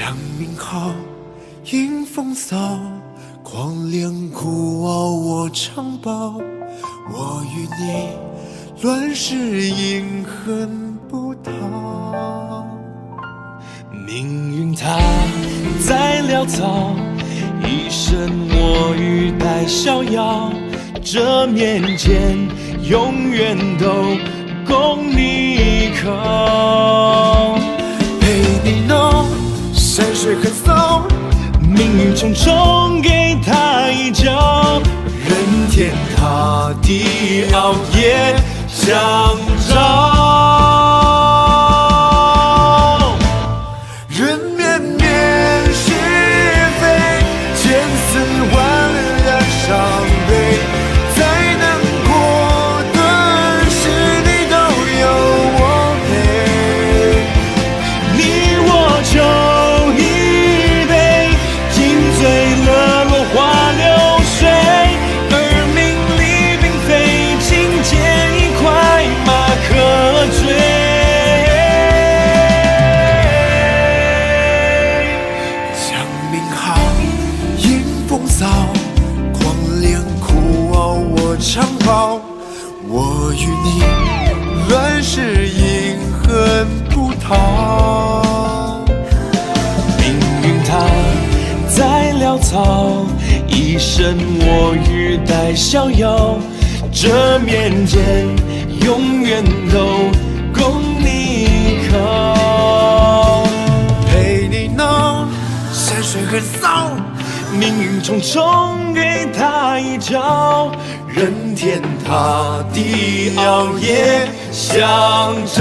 将命好，迎风骚，狂恋孤傲我常抱。我与你乱世阴恨不逃。命运它在潦草，一生我欲待逍遥。这面前永远都供你依靠。陪你弄山水很骚，命运重重给他一脚，任天塌地熬夜相照。人面面是非，千丝万染伤悲。再难过的事你都有我陪，你我酒一杯，尽醉了落花流水。而名利并非金钱一块马可追。将命好，迎风骚，狂恋酷傲我常抱。我与你乱世阴恨不逃。命运它在潦草，一生我欲待逍遥。这面前永远都供你依靠。陪你闹山水很骚，命运重重给他一脚，任天塌地熬夜相照。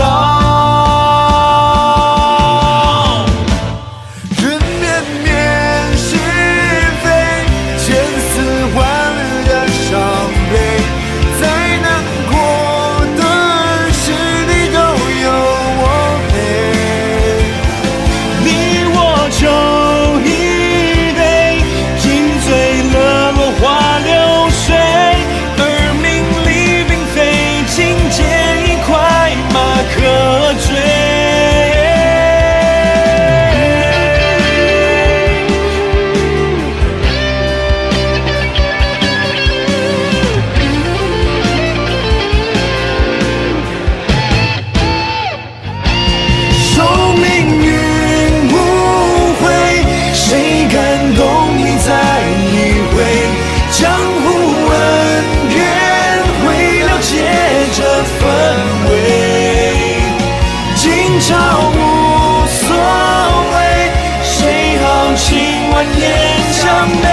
人面面是非，千丝万染伤悲。再难过的事你都有我陪，你我酒一杯，尽醉了落花流水。而名利并非金钱一块马可追。受命运误会，谁敢懂你再一回？江湖恩怨会了解这氛围，今朝无所谓，谁豪情万年相媚。